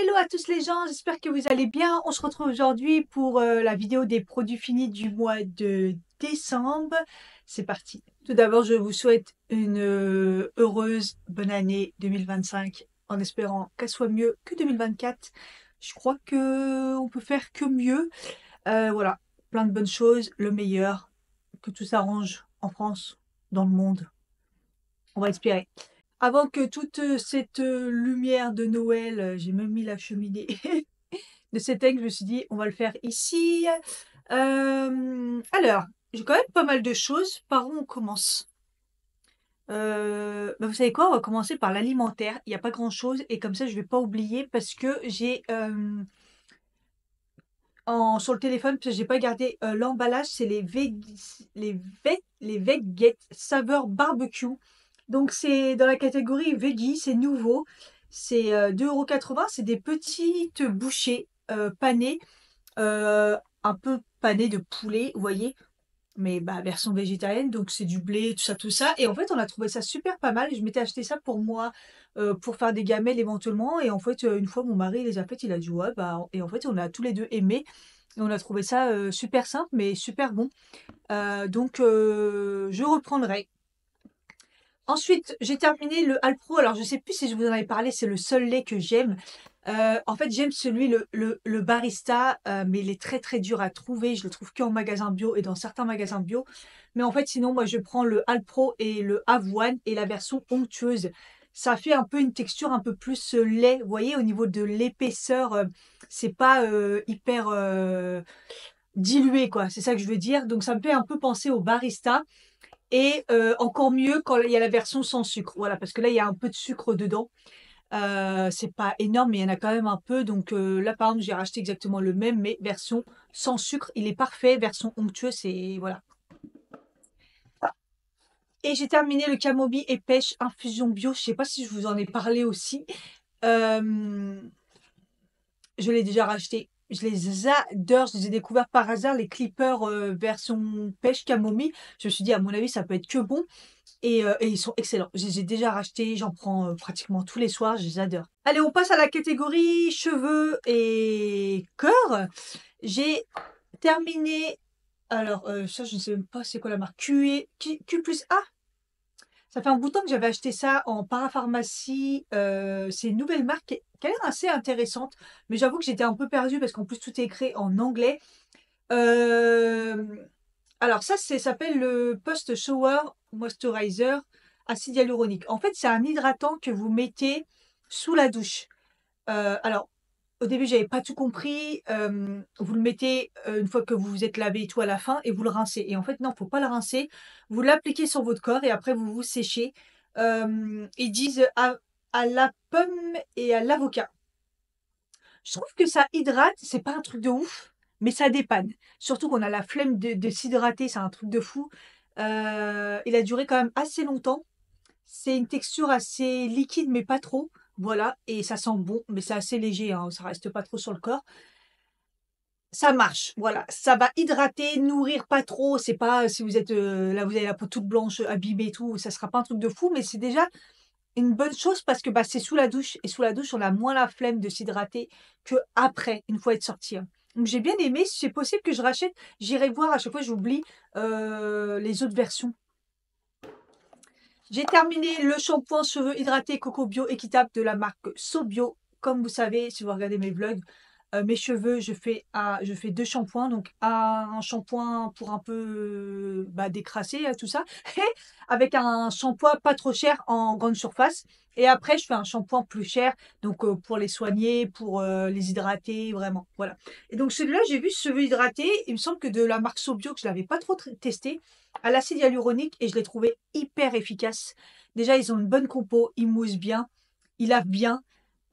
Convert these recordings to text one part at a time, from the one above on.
Hello à tous les gens, j'espère que vous allez bien. On se retrouve aujourd'hui pour la vidéo des produits finis du mois de décembre. C'est parti. Tout d'abord, je vous souhaite une heureuse bonne année 2025 en espérant qu'elle soit mieux que 2024. Je crois que on peut faire que mieux. Voilà, plein de bonnes choses, le meilleur, que tout s'arrange en France, dans le monde. On va espérer. Avant que toute cette lumière de Noël, j'ai même mis la cheminée de s'éteindre, je me suis dit, on va le faire ici. Alors, j'ai quand même pas mal de choses. Par où on commence? Vous savez quoi? On va commencer par l'alimentaire. Il n'y a pas grand-chose et comme ça, je vais pas oublier parce que j'ai sur le téléphone, parce que j'ai pas gardé l'emballage, c'est les Veget saveur barbecue. Donc c'est dans la catégorie veggie, c'est nouveau. C'est 2,80 €. C'est des petites bouchées panées, un peu panées de poulet, vous voyez, mais bah, version végétarienne. Donc c'est du blé, tout ça, tout ça. Et en fait, on a trouvé ça super pas mal. Je m'étais acheté ça pour moi, pour faire des gamelles éventuellement. Et en fait, une fois, mon mari les a faites, il a dit ouais, bah, et en fait, on a tous les deux aimé. Et on a trouvé ça super simple, mais super bon. Donc, je reprendrai. Ensuite, j'ai terminé le Alpro. Alors, je sais plus si je vous en avais parlé, c'est le seul lait que j'aime. En fait, j'aime celui, le Barista, mais il est très très dur à trouver. Je le trouve qu'en magasin bio et dans certains magasins bio. Mais en fait, sinon, moi, je prends le Alpro et le Avoine et la version onctueuse. Ça fait un peu une texture un peu plus lait. Vous voyez, au niveau de l'épaisseur, c'est pas hyper dilué, quoi. C'est ça que je veux dire. Donc, ça me fait un peu penser au Barista. Et encore mieux quand il y a la version sans sucre. Voilà, parce que là, il y a un peu de sucre dedans. C'est pas énorme, mais il y en a quand même un peu. Donc là, par exemple, j'ai racheté exactement le même, mais version sans sucre. Il est parfait. Version onctueuse, c'est voilà. Et j'ai terminé le camomille et pêche infusion bio. Je sais pas si je vous en ai parlé aussi. Euh, je l'ai déjà racheté. Je les adore. Je les ai découverts par hasard, les clippers version pêche camomille. Je me suis dit, à mon avis, ça peut être que bon. Et ils sont excellents. Je les ai déjà rachetés, j'en prends pratiquement tous les soirs, je les adore. Allez, on passe à la catégorie cheveux et corps. J'ai terminé. Alors, ça, je ne sais même pas c'est quoi la marque. Q plus A. Ça fait un bout de temps que j'avais acheté ça en parapharmacie. C'est une nouvelle marque qui a l'air assez intéressante. Mais j'avoue que j'étais un peu perdue parce qu'en plus, tout est écrit en anglais. Euh, alors ça s'appelle le Post Shower Moisturizer acide hyaluronique. En fait, c'est un hydratant que vous mettez sous la douche. Alors, au début, j'avais pas tout compris. Vous le mettez une fois que vous vous êtes lavé et tout à la fin et vous le rincez. Et en fait, non, faut pas le rincer. Vous l'appliquez sur votre corps et après vous vous séchez. Ils disent à la pomme et à l'avocat. Je trouve que ça hydrate, c'est pas un truc de ouf, mais ça dépanne. Surtout qu'on a la flemme de s'hydrater, c'est un truc de fou. Il a duré quand même assez longtemps. C'est une texture assez liquide, mais pas trop. Voilà, et ça sent bon, mais c'est assez léger, hein, ça reste pas trop sur le corps. Ça marche, voilà. Ça va hydrater, nourrir pas trop. C'est pas si vous êtes là, vous avez la peau toute blanche, abîmée et tout, ça sera pas un truc de fou, mais c'est déjà une bonne chose parce que bah, c'est sous la douche et sous la douche, on a moins la flemme de s'hydrater que après, une fois être sorti, hein. Donc j'ai bien aimé, si c'est possible que je rachète, j'irai voir, à chaque fois j'oublie les autres versions. J'ai terminé le shampoing cheveux hydratés Coco Bio équitable de la marque Sobio. Comme vous savez, si vous regardez mes vlogs, mes cheveux, je fais 2 shampoings, donc un shampoing pour un peu, bah, décrasser, tout ça et avec un shampoing pas trop cher en grande surface et après je fais un shampoing plus cher, donc pour les soigner, pour, les hydrater, vraiment, voilà. Et donc celui-là, j'ai vu cheveux hydratés, il me semble que de la marque Sobio que je l'avais pas trop testé, à l'acide hyaluronique et je l'ai trouvé hyper efficace. Déjà, ils ont une bonne compo, ils moussent bien, ils lavent bien,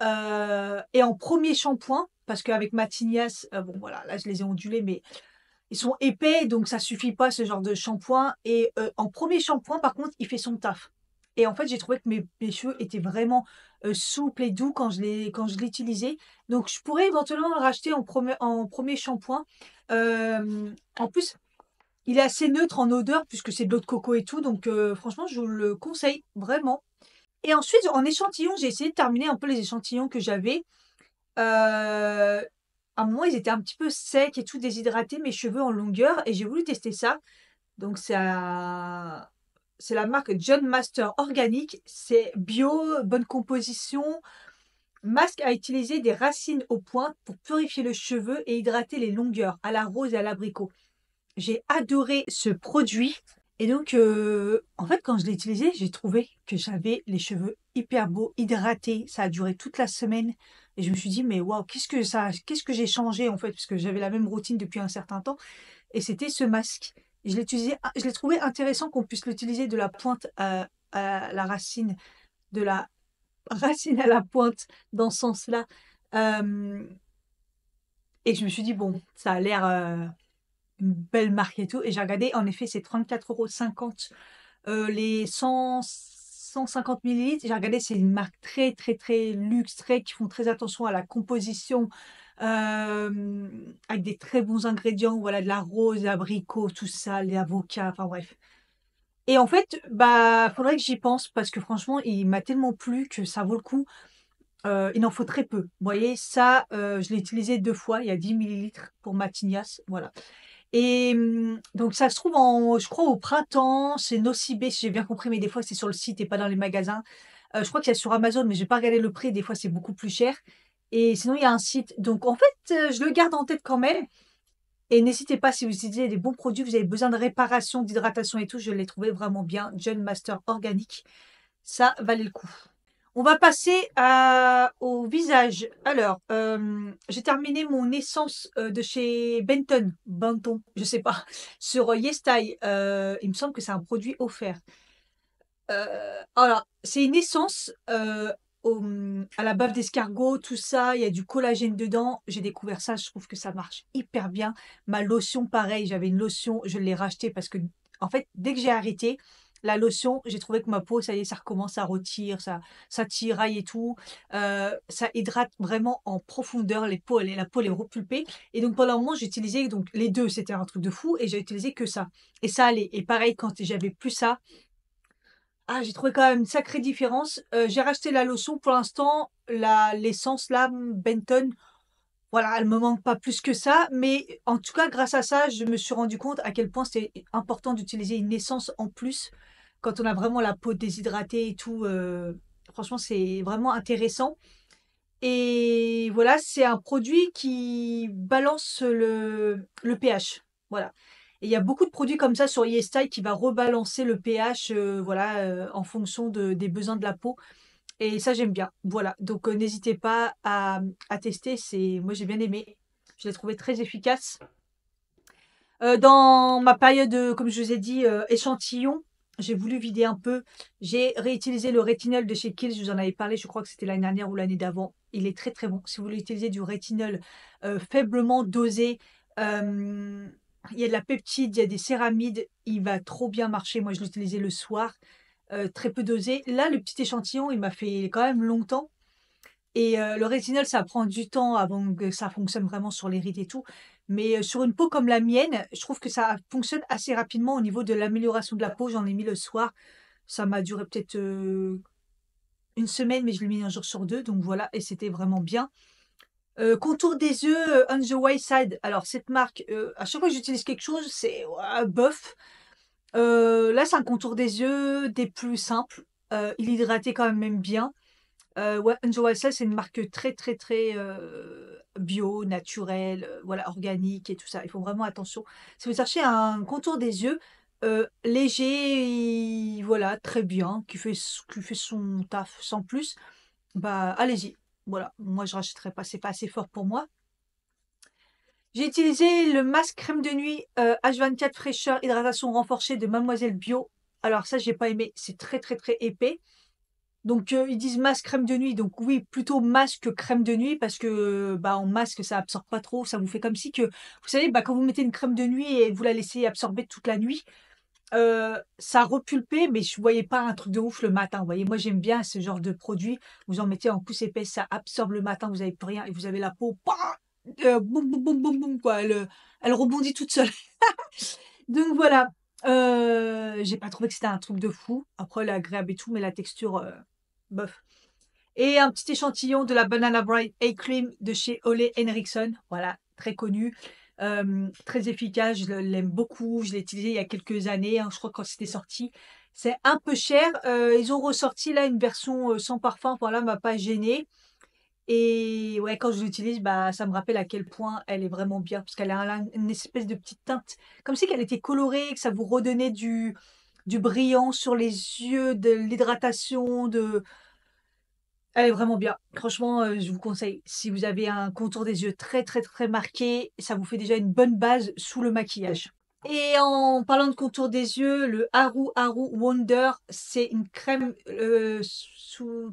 et en premier shampoing, parce qu'avec ma tignasse, bon voilà, là je les ai ondulés, mais ils sont épais, donc ça suffit pas ce genre de shampoing. Et en premier shampoing, par contre, il fait son taf. Et en fait, j'ai trouvé que mes cheveux étaient vraiment souples et doux quand je l'utilisais. Donc, je pourrais éventuellement le racheter en premier shampoing. En plus, il est assez neutre en odeur puisque c'est de l'eau de coco et tout. Donc, franchement, je vous le conseille vraiment. Et ensuite, en échantillon, j'ai essayé de terminer un peu les échantillons que j'avais. À un moment, ils étaient un petit peu secs et tout, déshydratés, mes cheveux en longueur et j'ai voulu tester ça. Donc c'est la marque John Master Organic, c'est bio, bonne composition, masque à utiliser des racines aux pointes pour purifier le cheveu et hydrater les longueurs à la rose et à l'abricot. J'ai adoré ce produit et donc en fait, quand je l'ai utilisé, j'ai trouvé que j'avais les cheveux hyper beaux, hydratés. Ça a duré toute la semaine et je me suis dit: «Mais waouh, qu'est-ce que j'ai changé en fait?» parce que j'avais la même routine depuis un certain temps et c'était ce masque. Et je l'ai trouvé intéressant qu'on puisse l'utiliser de la pointe à la racine, de la racine à la pointe dans ce sens-là. Hem et je me suis dit: «Bon, ça a l'air, une belle marque et tout» et j'ai regardé, en effet, c'est 34,50 €, les 150 millilitres. J'ai regardé, c'est une marque très, très, très luxe, très qui font très attention à la composition, avec des très bons ingrédients, voilà, de la rose, l'abricot, tout ça, les avocats, enfin bref. Et en fait, bah, faudrait que j'y pense parce que franchement, il m'a tellement plu que ça vaut le coup. Il en faut très peu. Vous voyez, ça, je l'ai utilisé 2 fois, il y a 10 millilitres pour ma tignasse, voilà. Et donc ça se trouve je crois au printemps, c'est Nocibé si j'ai bien compris, mais des fois c'est sur le site et pas dans les magasins. Je crois qu'il y a sur Amazon, mais j'ai pas regardé le prix, des fois c'est beaucoup plus cher. Et sinon il y a un site. Donc en fait, je le garde en tête quand même et n'hésitez pas si vous utilisez des bons produits, vous avez besoin de réparation, d'hydratation et tout, je l'ai trouvé vraiment bien, John Master Organic, ça valait le coup. On va passer au visage. Alors, j'ai terminé mon essence, de chez Benton, je sais pas, sur, YesStyle. Il me semble que c'est un produit offert. Alors, c'est une essence, à la bave d'escargot, tout ça, il y a du collagène dedans. J'ai découvert ça, je trouve que ça marche hyper bien. Ma lotion, pareil, j'avais une lotion, je l'ai rachetée parce que, en fait, dès que j'ai arrêté la lotion, j'ai trouvé que ma peau, ça y est, ça recommence, ça retire, ça tiraille et tout. Ça hydrate vraiment en profondeur la peau elle est repulpée et donc pendant un moment, j'utilisais donc les 2, c'était un truc de fou et j'ai utilisé que ça et ça allait et pareil quand j'avais plus ça, j'ai trouvé quand même une sacrée différence. J'ai racheté la lotion pour l'instant, la l'essence là, Benton, voilà, elle me manque pas plus que ça, mais en tout cas grâce à ça, je me suis rendu compte à quel point c'est important d'utiliser une essence en plus quand on a vraiment la peau déshydratée et tout, franchement c'est vraiment intéressant et voilà, c'est un produit qui balance le pH, voilà et il y a beaucoup de produits comme ça sur YesStyle qui va rebalancer le pH, voilà, en fonction des besoins de la peau et ça j'aime bien. Voilà, donc n'hésitez pas à tester, moi j'ai bien aimé. Je l'ai trouvé très efficace. Dans ma période, comme je vous ai dit, échantillon, j'ai voulu vider un peu. J'ai réutilisé le rétinol de chez Kiehl's, je vous en avais parlé, je crois que c'était l'année dernière ou l'année d'avant. Il est très, très bon. Si vous voulez utiliser du rétinol, faiblement dosé, il y a de la peptide, il y a des céramides, il va trop bien marcher. Moi, je l'utilisais le soir, très peu dosé. Là, le petit échantillon, il m'a fait quand même longtemps et le rétinol, ça prend du temps avant que ça fonctionne vraiment sur les rides et tout. Mais, sur une peau comme la mienne, je trouve que ça fonctionne assez rapidement au niveau de l'amélioration de la peau. J'en ai mis le soir. Ça m'a duré peut-être, 1 semaine, mais je l'ai mis un jour sur 2, donc voilà et c'était vraiment bien. Contour des yeux, On the White Side. Alors cette marque, à chaque fois que j'utilise quelque chose, c'est ouah, bof. Là, c'est un contour des yeux des plus simples. Il hydratait quand même bien. Ouais, Enjoy Yourself, c'est une marque très, très, très, bio, naturelle, voilà, organique et tout ça. Il faut vraiment attention. Si vous cherchez un contour des yeux, léger, voilà, très bien, qui fait son taf sans plus, bah, allez-y. Voilà, moi je rachèterais pas, c'est pas assez fort pour moi. J'ai utilisé le masque crème de nuit, H24 fraîcheur hydratation renforcée de Mademoiselle Bio. Alors ça, j'ai pas aimé, c'est très, très, très épais. Donc, ils disent masque crème de nuit, donc oui, plutôt masque que crème de nuit parce que, bah, en masque, ça absorbe pas trop, ça vous fait comme si que vous savez, bah, quand vous mettez une crème de nuit et vous la laissez absorber toute la nuit, ça repulpait, mais je voyais pas un truc de ouf le matin, vous voyez? Moi, j'aime bien ce genre de produit, vous en mettez en couche épaisse, ça absorbe le matin, vous avez plus rien et vous avez la peau, boum, boum, boum, boum, boum, quoi, elle rebondit toute seule. Donc voilà, j'ai pas trouvé que c'était un truc de fou. Après elle est agréable et tout, mais la texture, bof. Et un petit échantillon de la Banana Bright Eye Cream de chez Ole Henriksen. Voilà, très connu, très efficace. Je l'aime beaucoup. Je l'ai utilisé il y a quelques années, hein, je crois quand c'était sorti. C'est un peu cher. Ils ont ressorti là une version sans parfum. Voilà, m'a pas gênée. Et ouais, quand je l'utilise, bah, ça me rappelle à quel point elle est vraiment bien parce qu'elle a une espèce de petite teinte, comme si elle était colorée, que ça vous redonnait du brillant sur les yeux, de l'hydratation, elle est vraiment bien. Franchement, je vous conseille. Si vous avez un contour des yeux très, très, très marqué, ça vous fait déjà une bonne base sous le maquillage. Et en parlant de contour des yeux, le Haru Haru Wonder, c'est une crème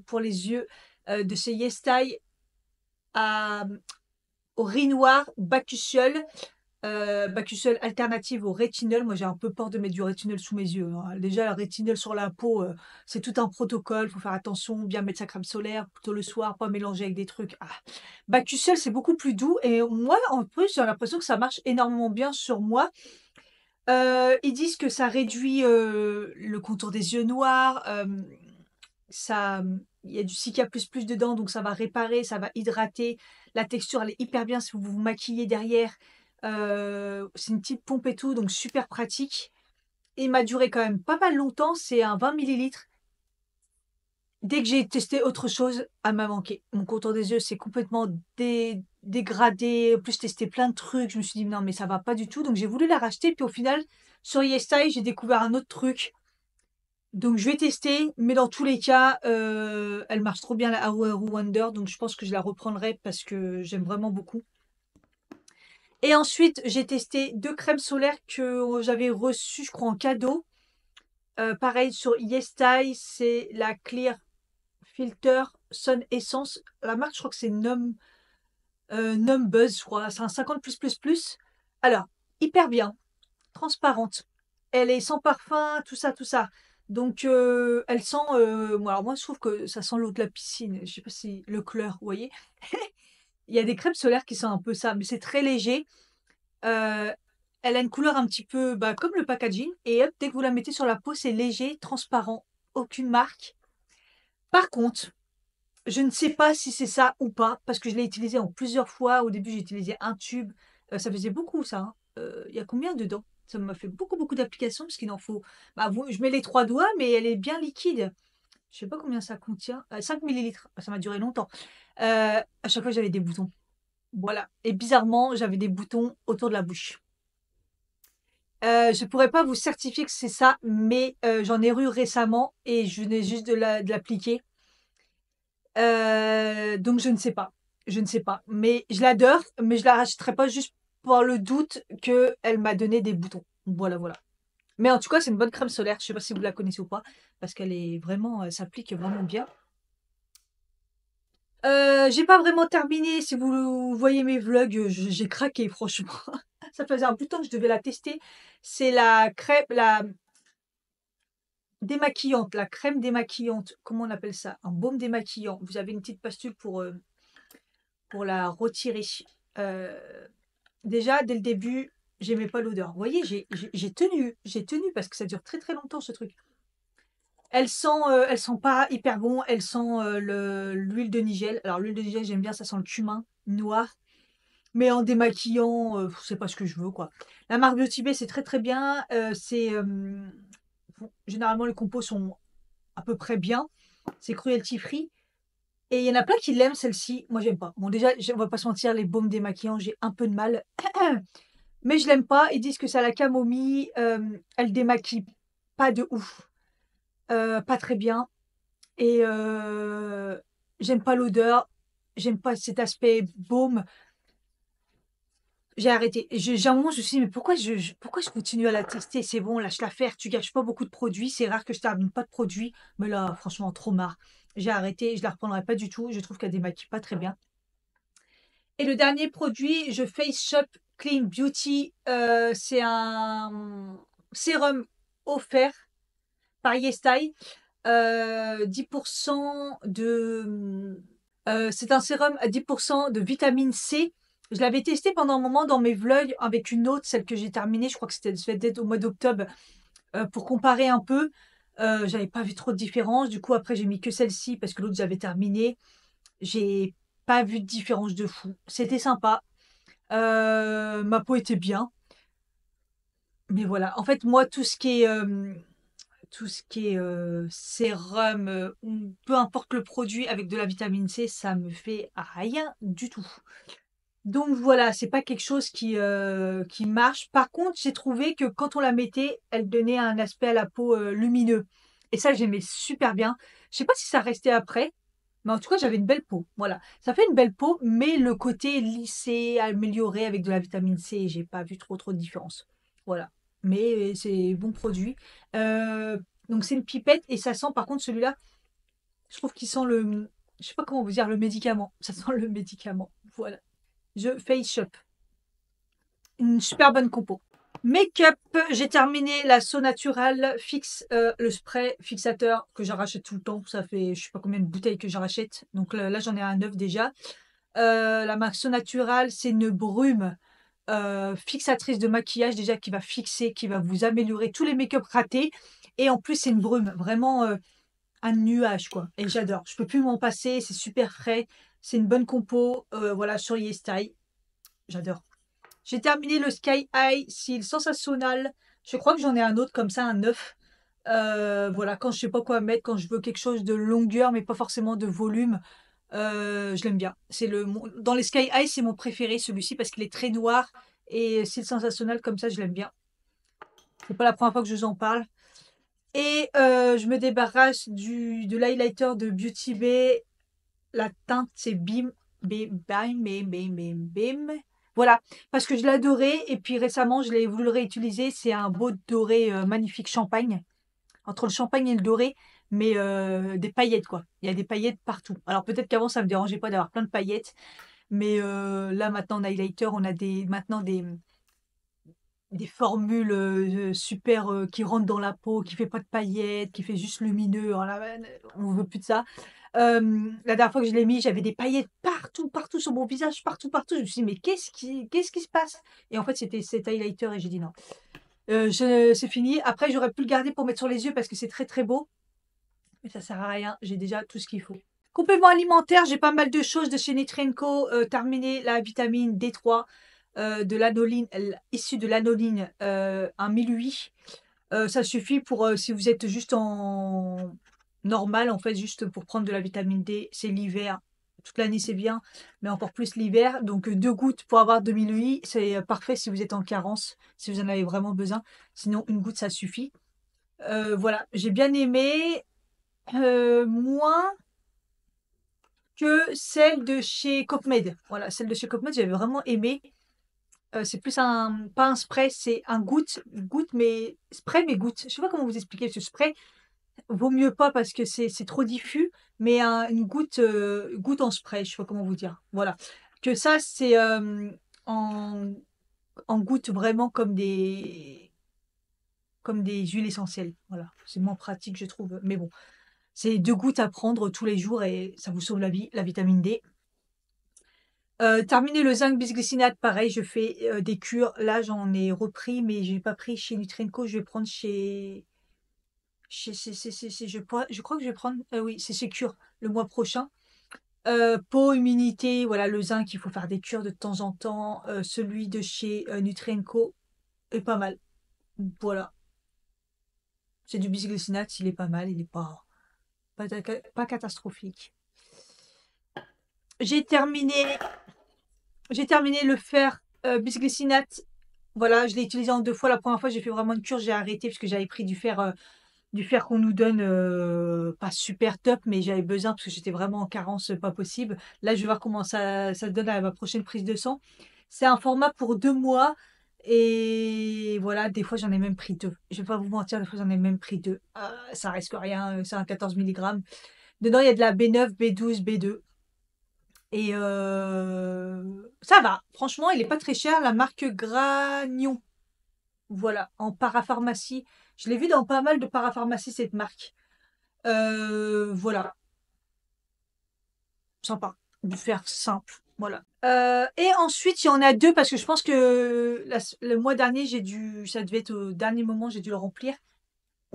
pour les yeux de chez Yestay à, au riz noir bakuchiol. Bakuchiol alternative au rétinol. Moi, j'ai un peu peur de mettre du rétinol sous mes yeux, hein. Déjà, le rétinol sur la peau, c'est tout un protocole. Faut faire attention, bien mettre sa crème solaire plutôt le soir, pas mélanger avec des trucs. Ah. Bakuchiol, c'est beaucoup plus doux et moi, en plus, j'ai l'impression que ça marche énormément bien sur moi. Ils disent que ça réduit le contour des yeux noirs. Ça, il y a du Cica++ dedans, donc ça va réparer, ça va hydrater. La texture, elle est hyper bien si vous vous maquillez derrière. C'est une petite pompe et tout, donc super pratique. Et il m'a duré quand même pas mal longtemps, c'est un 20 millilitres. Dès que j'ai testé autre chose, elle m'a manqué. Mon contour des yeux s'est complètement dégradé. En plus, j'ai testé plein de trucs. Je me suis dit, non, mais ça va pas du tout. Donc, j'ai voulu la racheter. Puis au final, sur YesStyle, j'ai découvert un autre truc. Donc, je vais tester. Mais dans tous les cas, elle marche trop bien, la Haru Haru Wonder. Donc, je pense que je la reprendrai parce que j'aime vraiment beaucoup. Et ensuite, j'ai testé 2 crèmes solaires que j'avais reçues, je crois, en cadeau. Pareil, sur YesStyle, c'est la Clear Filter Sun Essence. La marque, je crois que c'est Num Buzz, je crois. C'est un 50+++. Alors, hyper bien, transparente. Elle est sans parfum, tout ça, tout ça. Donc, elle sent. Alors moi, je trouve que ça sent l'eau de la piscine. Je sais pas si le clair, vous voyez. Il y a des crèmes solaires qui sont un peu ça, mais c'est très léger. Euh, Elle a une couleur un petit peu bah, comme le packaging. Et hop, dès que vous la mettez sur la peau, c'est léger, transparent. Aucune marque. Par contre, je ne sais pas si c'est ça ou pas, parce que je l'ai utilisé en plusieurs fois. Au début, j'ai utilisé un tube. Ça faisait beaucoup, ça, hein. Il y a combien dedans? Ça m'a fait beaucoup, beaucoup d'applications, parce qu'il en faut. Bah, je mets les 3 doigts, mais elle est bien liquide. Je sais pas combien ça contient. 5 millilitres. Ça m'a duré longtemps. À chaque fois, j'avais des boutons. Voilà. Et bizarrement, j'avais des boutons autour de la bouche. Je pourrais pas vous certifier que c'est ça, mais j'en ai eu récemment et je venais juste de l'appliquer. Donc je ne sais pas. Je ne sais pas. Mais je l'adore, mais je la rachèterai pas juste pour le doute qu'elle m'a donné des boutons. Voilà, voilà. Mais en tout cas, c'est une bonne crème solaire. Je sais pas si vous la connaissez ou pas, parce qu'elle est vraiment, elle s'applique vraiment bien. J'ai pas vraiment terminé. Si vous voyez mes vlogs, j'ai craqué, franchement. Ça faisait un bout de temps que je devais la tester. C'est la crème, la démaquillante, la crème démaquillante. Comment on appelle ça? Un baume démaquillant. Vous avez une petite pastule pour la retirer. Euh, Déjà, dès le début, j'aimais pas l'odeur. Vous voyez, j'ai tenu parce que ça dure très très longtemps ce truc. Elle sent pas hyper bon. Elle sent l'huile de nigel. Alors l'huile de nigel, j'aime bien, ça sent le cumin noir. Mais en démaquillant, c'est pas ce que je veux quoi. La marque Beauty Bay, c'est très très bien. Généralement les compos sont à peu près bien. C'est cruelty free. Et il y en a plein qui l'aiment celle-ci. Moi j'aime pas. Bon déjà, on va pas se mentir, les baumes démaquillants, j'ai un peu de mal. Mais je l'aime pas. Ils disent que c'est à la camomille. Elle démaquille pas de ouf. Pas très bien. Et j'aime pas l'odeur. J'aime pas cet aspect baume. J'ai arrêté. J'ai un moment, je me suis dit, mais pourquoi je continue à la tester? C'est bon, lâche-la faire. Tu gâches pas beaucoup de produits. C'est rare que je termine pas de produits. Mais là, franchement, trop marre. J'ai arrêté. Je la reprendrai pas du tout. Je trouve qu'elle démaquille pas très bien. Et le dernier produit, je Face Shop Clean Beauty. C'est un sérum offert par YesStyle. 10% de. C'est un sérum à 10% de vitamine C. Je l'avais testé pendant un moment dans mes vlogs avec une autre, celle que j'ai terminée. Je crois que c'était au mois d'octobre pour comparer un peu. J'avais pas vu trop de différence. Du coup, après, j'ai mis que celle-ci parce que l'autre, j'avais terminé. J'ai pas vu de différence de fou. C'était sympa. Ma peau était bien. Mais voilà. En fait, moi, tout ce qui est sérum, ou peu importe le produit avec de la vitamine C, ça me fait rien du tout. Donc voilà, c'est pas quelque chose qui marche. Par contre, j'ai trouvé que quand on la mettait, elle donnait un aspect à la peau lumineux. Et ça, j'aimais super bien. Je sais pas si ça restait après, mais en tout cas, j'avais une belle peau. Voilà, ça fait une belle peau, mais le côté lissé, amélioré avec de la vitamine C, j'ai pas vu trop de différence. Voilà, mais c'est bon produit. Euh, donc c'est une pipette et ça sent. Par contre, celui-là, je trouve qu'il sent le, je sais pas comment vous dire, le médicament. Ça sent le médicament. Voilà. Je Face Shop. Une super bonne compo. Make-up, j'ai terminé la So Natural Fix, le spray fixateur que j'en rachète tout le temps. Ça fait je sais pas combien de bouteilles que j'en rachète. Donc là, j'en ai un neuf déjà. La marque So Natural, c'est une brume fixatrice de maquillage déjà qui va fixer, qui va vous améliorer tous les make-up ratés. Et en plus, c'est une brume, vraiment un nuage quoi. Et j'adore. Je peux plus m'en passer, c'est super frais. C'est une bonne compo. Voilà, sur YesStyle. J'adore. J'ai terminé le Sky High Seal Sensationnel. Je crois que j'en ai un autre comme ça, un neuf. Voilà, quand je sais pas quoi mettre, quand je veux quelque chose de longueur, mais pas forcément de volume, je l'aime bien. Dans les Sky High, c'est mon préféré, celui-ci, parce qu'il est très noir. Et Seal Sensationnel, comme ça, je l'aime bien. C'est pas la première fois que je vous en parle. Et je me débarrasse de l'highlighter de Beauty Bay. La teinte, c'est Bim, Bim, Bim, Bim, Bim, Bim, Bim. Voilà, parce que je l'adorais et puis récemment, je l'ai voulu le réutiliser. C'est un beau doré magnifique champagne, entre le champagne et le doré, mais des paillettes quoi. Il y a des paillettes partout. Alors peut-être qu'avant, ça me dérangeait pas d'avoir plein de paillettes, mais là maintenant en highlighter, on a maintenant des formules super qui rentrent dans la peau, qui fait pas de paillettes, qui fait juste lumineux. Alors là, on veut plus de ça. La dernière fois que je l'ai mis, j'avais des paillettes partout, partout sur mon visage, partout, partout. Je me suis dit: «Mais qu'est-ce qui se passe?» Et en fait, c'était cet highlighter et j'ai dit: «Non, c'est fini». Après, j'aurais pu le garder pour mettre sur les yeux parce que c'est très, très beau, mais ça sert à rien, j'ai déjà tout ce qu'il faut. Complément alimentaire, j'ai pas mal de choses de chez Nutri&Co, terminé la vitamine D3, de l'anoline, issue de l'anoline, un 1008. Ça suffit pour, si vous êtes juste en normal, en fait, juste pour prendre de la vitamine D. C'est l'hiver. Toute l'année, c'est bien, mais encore plus l'hiver. Donc 2 gouttes pour avoir 2000 UI, c'est, parfait si vous êtes en carence, si vous en avez vraiment besoin. Sinon, une goutte, ça suffit. Voilà, j'ai bien aimé, moins que celle de chez Copmed. Voilà, celle de chez Copmed, j'avais vraiment aimé. C'est plus un pas un spray, c'est un goutte mais spray mais goutte. Je sais pas comment vous expliquer ce spray. Vaut mieux pas parce que c'est trop diffus, mais une goutte, goutte en spray, je sais pas comment vous dire. Voilà. Que ça, c'est en, en goutte vraiment comme des huiles essentielles. Voilà. C'est moins pratique, je trouve. Mais bon, c'est 2 gouttes à prendre tous les jours et ça vous sauve la vie, la vitamine D. Terminer le zinc bisglycinate, pareil, je fais des cures. Là, j'en ai repris, mais j'ai pas pris chez Nutri&Co. Je vais prendre je crois que je vais prendre, oui, c'est chez Cure le mois prochain. Peau, immunité, voilà, le zinc, il faut faire des cures de temps en temps. Celui de chez Nutri&Co est pas mal. Voilà, c'est du bisglycinate, il est pas mal, il est pas catastrophique. J'ai terminé, j'ai terminé le fer bisglycinate. Voilà, je l'ai utilisé en 2 fois. La première fois, j'ai fait vraiment une cure, j'ai arrêté parce que j'avais pris du fer qu'on nous donne, pas super top, mais j'avais besoin parce que j'étais vraiment en carence, pas possible. Là, je vais voir comment ça donne à ma prochaine prise de sang. C'est un format pour 2 mois et voilà, des fois, j'en ai même pris 2. Je vais pas vous mentir, des fois, j'en ai même pris 2. Ça risque rien, c'est un 14 milligrammes. Dedans, il y a de la B9, B12, B2 et ça va. Franchement, il est pas très cher. La marque Granion. Voilà, en parapharmacie. Je l'ai vu dans pas mal de parapharmacies, cette marque. Voilà, sympa. Du faire simple, voilà. Et ensuite, il y en a 2 parce que je pense que le mois dernier, ça devait être au dernier moment, j'ai dû le remplir.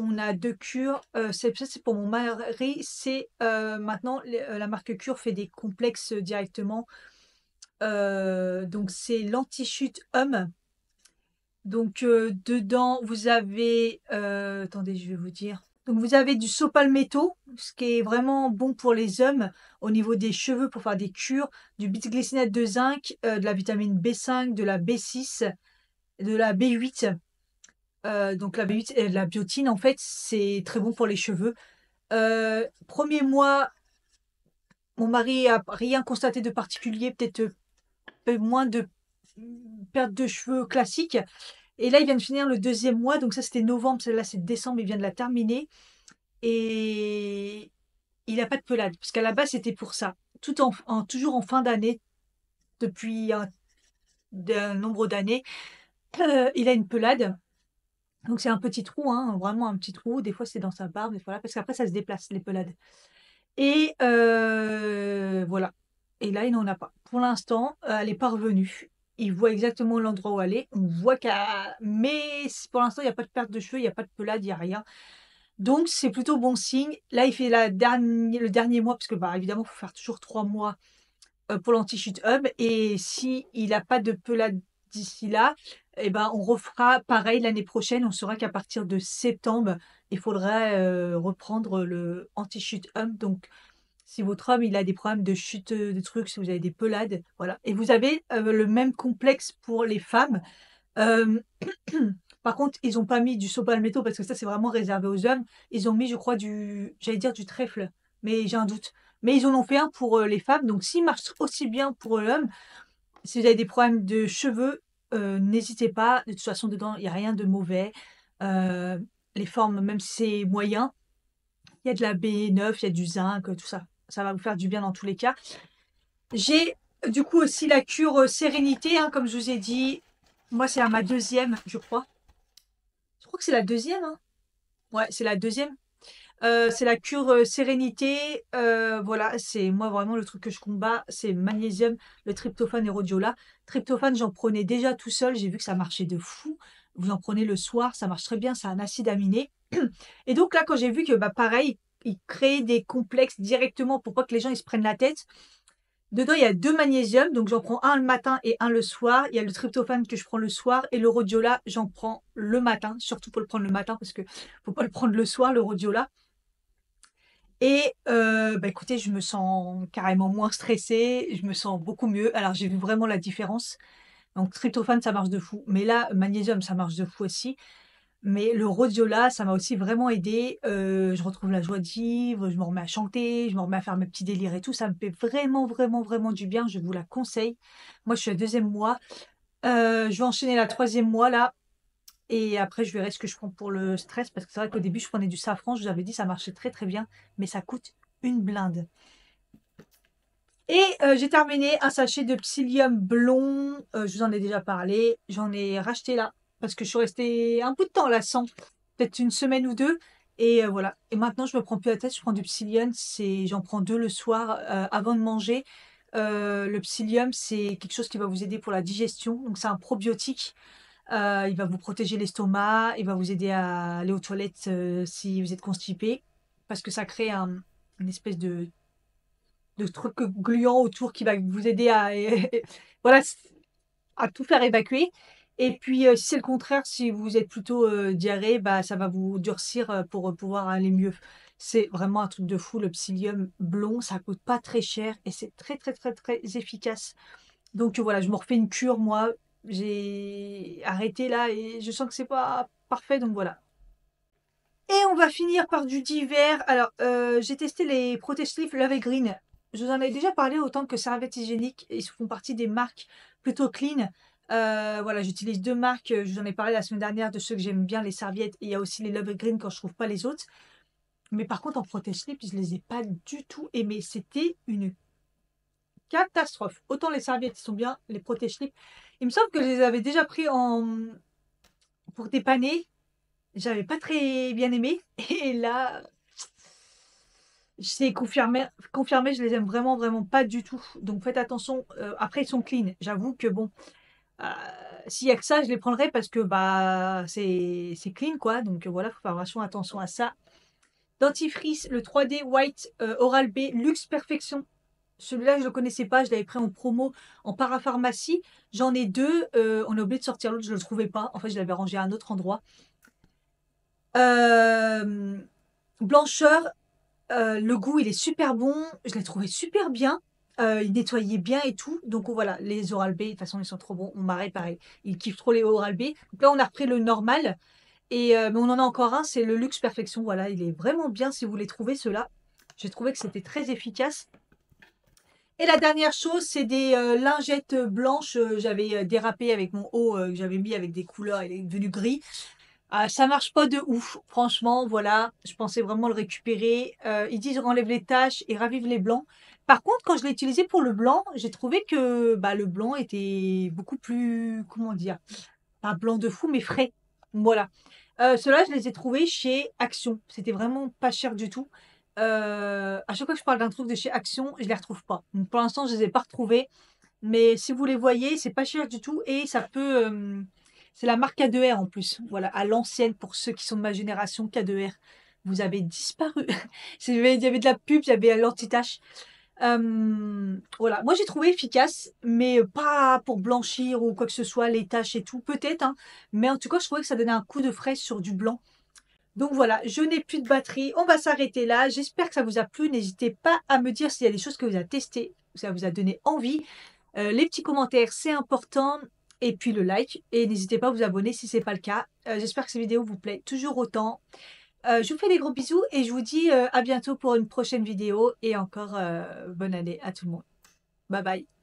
on a 2 cures, ça c'est pour mon mari, c'est, maintenant la marque Cure fait des complexes, directement. Donc c'est l'anti-chute homme. Donc, dedans vous avez, attendez je vais vous dire. Donc vous avez du saut palmetto, ce qui est vraiment bon pour les hommes au niveau des cheveux pour faire des cures, du bisglycinate de zinc, de la vitamine B5, de la B6, de la B8. Donc la B8 et de la biotine en fait, c'est très bon pour les cheveux. 1er mois, mon mari a rien constaté de particulier, peut-être, moins de, perte de cheveux classique. Et là, il vient de finir le 2e mois, donc ça c'était novembre, celle-là c'est décembre, il vient de la terminer et il a pas de pelade, parce qu'à la base c'était pour ça. Tout toujours en fin d'année, depuis d'un nombre d'années, il a une pelade. Donc c'est un petit trou, hein, vraiment un petit trou. Des fois c'est dans sa barbe, des fois là, parce qu'après ça se déplace les pelades. Et voilà. Et là, il n'en a pas. Pour l'instant, elle est pas revenue. Il voit exactement l'endroit où elle est. On voit mais pour l'instant, il y a pas de perte de cheveux, il y a pas de pelade, il y a rien. Donc c'est plutôt bon signe. Là, il fait le dernier mois parce que, bah, évidemment, il faut faire toujours 3 mois, pour l'anti-chute hub et si il a pas de pelade d'ici là et ben, on refera pareil l'année prochaine. On saura qu'à partir de septembre, il faudrait, reprendre le anti-chute hub. Donc si votre homme, il a des problèmes de chute, de trucs, si vous avez des pelades, voilà. Et vous avez, le même complexe pour les femmes. Hem, par contre, ils ont pas mis du saut palmetto parce que ça, c'est vraiment réservé aux hommes. Ils ont mis, je crois, j'allais dire du trèfle, mais j'ai un doute. Mais ils en ont fait un pour, les femmes, donc s'il marche aussi bien pour l'homme, si vous avez des problèmes de cheveux, n'hésitez pas. De toute façon, dedans, il y a rien de mauvais. Les formes, même si c'est moyen, il y a de la B9, il y a du zinc, tout ça. Ça va vous faire du bien dans tous les cas. J'ai du coup aussi la cure, sérénité, hein, comme je vous ai dit. Moi, c'est à ma 2e, je crois. Je crois que c'est la 2e, hein? Ouais, c'est la 2e. C'est la cure, sérénité, voilà, c'est moi vraiment le truc que je combats, c'est magnésium, le tryptophane et rhodiola. Tryptophane, j'en prenais déjà tout seul, j'ai vu que ça marchait de fou. Vous en prenez le soir, ça marche très bien, c'est un acide aminé. Et donc là, quand j'ai vu que, bah, pareil, ils créaient des complexes directement pour pas que les gens ils se prennent la tête. Dedans, il y a 2 magnésiums, donc j'en prends un le matin et un le soir. Il y a le tryptophane que je prends le soir et le rhodiola, j'en prends le matin, surtout pour le prendre le matin parce que faut pas le prendre le soir, le rhodiola. Et bah, écoutez, je me sens carrément moins stressée, je me sens beaucoup mieux. Alors j'ai vu vraiment la différence. Donc tryptophane, ça marche de fou, mais là, magnésium, ça marche de fou aussi. Mais le rhodiola, ça m'a aussi vraiment aidée, je retrouve la joie de vivre, je me remets à chanter, je me remets à faire mes petits délires et tout. Ça me fait vraiment, vraiment, vraiment du bien, je vous la conseille. Moi, je suis au 2e mois, je vais enchaîner la 3e mois là et après je verrai ce que je prends pour le stress parce que c'est vrai qu'au début, je prenais du safran, je vous avais dit, ça marchait très, très bien, mais ça coûte une blinde. Et j'ai terminé un sachet de psyllium blond, je vous en ai déjà parlé. J'en ai racheté là, parce que je suis restée un bout de temps là sans, peut-être une semaine ou 2 et voilà. Et maintenant je me prends plus la tête, je prends du psyllium, j'en prends 2 le soir, avant de manger. Le psyllium, c'est quelque chose qui va vous aider pour la digestion, donc c'est un probiotique. Il va vous protéger l'estomac, il va vous aider à aller aux toilettes, si vous êtes constipé, parce que ça crée une espèce de trucs gluants autour qui va vous aider à voilà, à tout faire évacuer et puis, si c'est le contraire, si vous êtes plutôt, diarrhée, bah, ça va vous durcir, pour, pouvoir aller mieux. C'est vraiment un truc de fou, le psyllium blond, ça coûte pas très cher et c'est très, très, très, très efficace. Donc, voilà, je me refais une cure moi. J'ai arrêté là et je sens que c'est pas parfait donc voilà. Et on va finir par du divers. Alors, j'ai testé les Protège-Slip Love Green. Je vous en ai déjà parlé autant que serviettes hygiéniques. Ils font partie des marques plutôt clean. Voilà, j'utilise 2 marques. Je vous en ai parlé la semaine dernière de ceux que j'aime bien, les serviettes. Et il y a aussi les Love Green quand je trouve pas les autres. Mais par contre, en Protège-Slip, je les ai pas du tout aimés. C'était une catastrophe. Autant les serviettes, ils sont bien, les Protège-Slip. Il me semble que je les avais déjà pris pour dépanner. J'avais pas très bien aimé. Et là, c'est confirmé, je les aime vraiment, vraiment pas du tout. Donc faites attention, après ils sont clean. J'avoue que bon, heu, s'il y a que ça, je les prendrai parce que, bah, c'est clean, quoi. Donc voilà, faut faire vachement attention à ça. Dentifrice, le 3D White Oral-B Luxe Perfection. Celui-là, je le connaissais pas, je l'avais pris en promo en parapharmacie. J'en ai 2, on a oublié de sortir l'autre, je le trouvais pas. En fait, je l'avais rangé à un autre endroit. Blancheur, le goût, il est super bon. Je l'ai trouvé super bien. Il nettoyait bien et tout. Donc voilà, les Oral-B, de toute façon, ils sont trop bons. Mon mari, pareil, il kiffe trop les Oral-B. Donc là, on a repris le normal et mais on en a encore un, c'est le Luxe Perfection. Voilà, il est vraiment bien si vous voulez trouver ceux-là. J'ai trouvé que c'était très efficace. Et la dernière chose, c'est des lingettes blanches. J'avais dérapé avec mon haut que j'avais mis avec des couleurs, il est devenu gris. Ah, ça marche pas de ouf, franchement, voilà. Je pensais vraiment le récupérer. Ils disent enlève les taches et ravive les blancs. Par contre, quand je l'ai utilisé pour le blanc, j'ai trouvé que bah, le blanc était beaucoup plus, comment dire, pas blanc de fou, mais frais. Voilà. Ceux-là, je les ai trouvés chez Action. C'était vraiment pas cher du tout. À chaque fois que je parle d'un truc de chez Action, je les retrouve pas. Donc, pour l'instant, je les ai pas retrouvés. Mais si vous les voyez, c'est pas cher du tout et ça peut. C'est la marque K2R en plus. Voilà, à l'ancienne pour ceux qui sont de ma génération, K2R. Vous avez disparu. Il y avait de la pub, il y avait l'anti-tache. Voilà, moi j'ai trouvé efficace, mais pas pour blanchir ou quoi que ce soit, les taches et tout, peut-être, hein. Mais en tout cas, je trouvais que ça donnait un coup de frais sur du blanc. Donc voilà, je n'ai plus de batterie. On va s'arrêter là. J'espère que ça vous a plu. N'hésitez pas à me dire s'il y a des choses que vous avez testées, ça vous a donné envie. Les petits commentaires, c'est important. Et puis le like. Et n'hésitez pas à vous abonner si ce n'est pas le cas. J'espère que ces vidéos vous plaisent toujours autant. Je vous fais des gros bisous et je vous dis à bientôt pour une prochaine vidéo. Et encore bonne année à tout le monde. Bye bye.